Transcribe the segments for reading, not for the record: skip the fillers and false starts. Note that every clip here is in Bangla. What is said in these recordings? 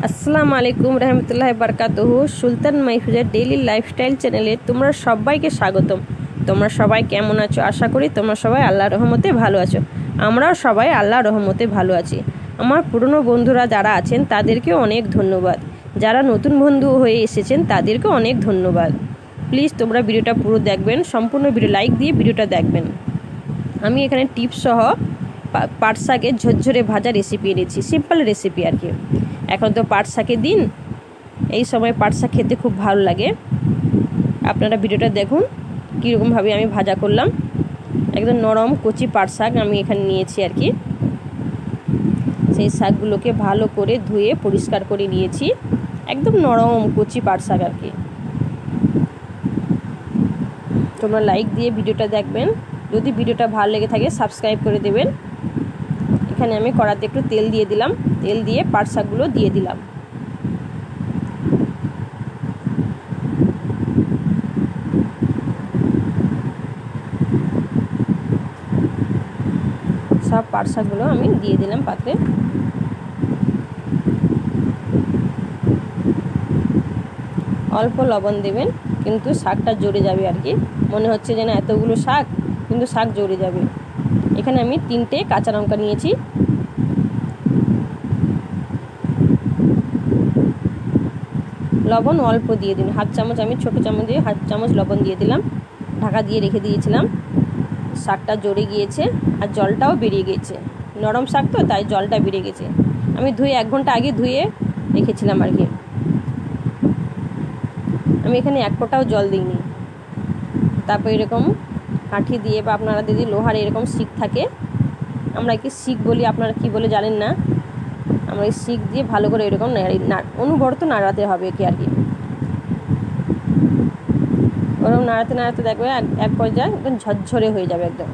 আসসালামু আলাইকুম রহমতুল্লাহি বারাকাতুহু। সুলতান মাহফুজের ডেইলি লাইফস্টাইল চ্যানেলে তোমরা সবাইকে স্বাগতম। তোমরা সবাই কেমন আছো? আশা করি তোমরা সবাই আল্লাহর রহমতে ভালো আছো। আমরাও সবাই আল্লাহর রহমতে ভালো আছি। আমার পুরনো বন্ধুরা যারা আছেন তাদেরকেও অনেক ধন্যবাদ। যারা নতুন বন্ধু হয়ে এসেছেন তাদেরকেও অনেক ধন্যবাদ। প্লিজ তোমরা ভিডিওটা পুরো দেখবেন, সম্পূর্ণ ভিডিও লাইক দিয়ে ভিডিওটা দেখবেন। আমি এখানে টিপস সহ পাট শাকের ঝরঝরে ভাজা রেসিপি এনেছি, সিম্পল রেসিপি আর কি। এখন তো পাট শাকের দিন, এই সময় পাট শাক খেতে খুব ভালো লাগে। আপনারা ভিডিওটা দেখুন কীরকমভাবে আমি ভাজা করলাম। একদম নরম কচি পাট শাক আমি এখানে নিয়েছি আর কি। সেই শাকগুলোকে ভালো করে ধুয়ে পরিষ্কার করে নিয়েছি। একদম নরম কচি পাট শাক আর কি। তোমরা লাইক দিয়ে ভিডিওটা দেখবেন। যদি ভিডিওটা ভালো লেগে থাকে সাবস্ক্রাইব করে দেবেন। এখানে আমি কড়াতে একটু তেল দিয়ে দিলাম। তেল দিয়ে পাট শাকগুলো দিয়ে দিলাম। সব পাট শাকগুলো আমি দিয়ে দিলাম পাত্রে। অল্প লবণ দেবেন, কিন্তু শাকটা জড়ে যাবে আর কি। মনে হচ্ছে যেন এতগুলো শাক, কিন্তু শাক জড়ে যাবে। এখানে আমি 3টে কাঁচা লঙ্কা নিয়েছি। লবণ অল্প দিয়ে দিন, হাফ চামচ, আমি ছোটো চামচ দিয়ে হাফ চামচ লবণ দিয়ে দিলাম। ঢাকা দিয়ে রেখে দিয়েছিলাম। শাকটা জড়ে গিয়েছে আর জলটাও বেরিয়ে গিয়েছে। নরম শাক তো, তাই জলটা বেরিয়ে গেছে। আমি ধুয়ে 1 ঘন্টা আগে ধুয়ে রেখেছিলাম আর কি। আমি এখানে 1 ফোঁটাও জল দিইনি। তারপর এরকম কাঠি দিয়ে, বা আপনারা যদি লোহার এরকম শিক থাকে, আমরা কি শিক বলি, আপনারা কি বলে জানেন না, আমরা এই শিক দিয়ে ভালো করে এরকম অনবরত নাড়াতে হবে কি আর কি। ওরকম নাড়াতে নাড়াতে দেখবে এক পর্যায়ে একদম ঝরঝরে হয়ে যাবে একদম।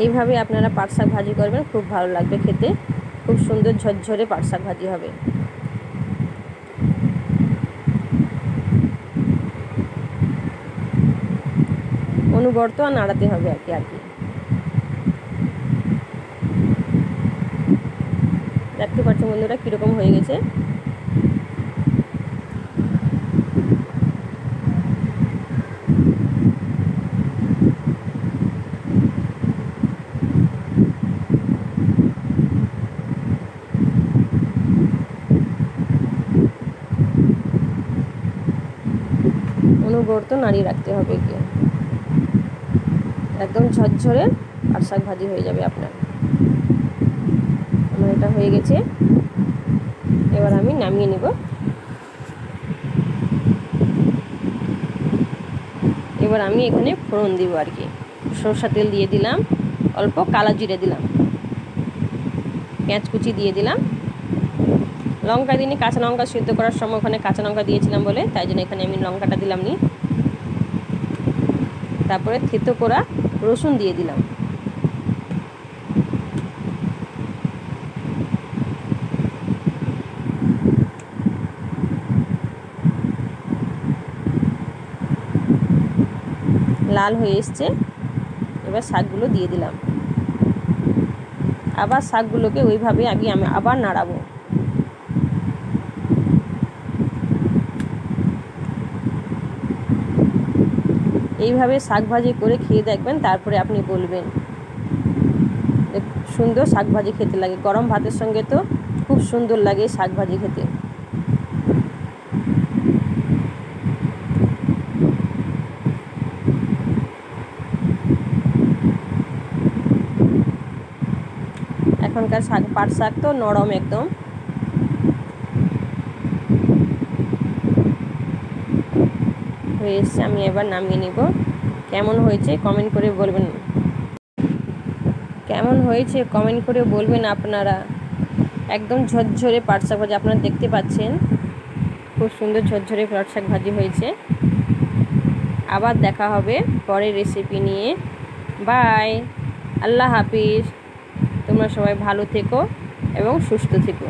এইভাবে আপনারা পাট শাক ভাজি করবেন, খুব ভালো লাগবে খেতে। খুব সুন্দর ঝরঝরে পাট শাক ভাজি হবে। অনবরত নাড়াতে হবে আর কি। দেখতে পাচ্ছেন বন্ধুরা কীরকম হয়ে গেছে। অনবরত নাড়িয়ে রাখতে হবে কি, একদম ঝরঝরে পাট শাক ভাজি হয়ে যাবে আপনার। আমার এটা হয়ে গেছে, এবার আমি নামিয়ে নেব। এবার আমি এখানে ফোড়ন দিব আর কি। সরষা তেল দিয়ে দিলাম, অল্প কালো জিরে দিলাম, পেঁয়াজ কুচি দিয়ে দিলাম। লঙ্কা দিইনি, কাঁচা লঙ্কা সিদ্ধ করার সময় ওখানে কাঁচা লঙ্কা দিয়েছিলাম বলে, তাই জন্য এখানে আমি লঙ্কাটা দিলাম নি। তারপরে থেতো করা রসুন দিয়ে দিলাম। লাল হয়ে এসছে, এবার শাকগুলো দিয়ে দিলাম। আবার শাকগুলোকে ওইভাবে আমি আবার নাড়াবো। এইভাবে শাক ভাজি করে খেয়ে দেখবেন, তারপরে আপনি বলবেন সুন্দর শাক ভাজি খেতে লাগে। গরম ভাতের সঙ্গে তো খুব সুন্দর লাগে শাক ভাজি খেতে। এখনকার শাক, পাট শাক তো নরম একদম। হয়ে এসছে, আমি এবার নামিয়ে নিব। কেমন হয়েছে কমেন্ট করে বলবেন। কেমন হয়েছে কমেন্ট করে বলবেন আপনারা। একদম ঝরঝরে পাট শাক ভাজি আপনারা দেখতে পাচ্ছেন, খুব সুন্দর ঝরঝরে পাট শাক ভাজি হয়েছে। আবার দেখা হবে পরের রেসিপি নিয়ে। বাই, আল্লাহ হাফিজ। তোমরা সবাই ভালো থেকো এবং সুস্থ থেকো।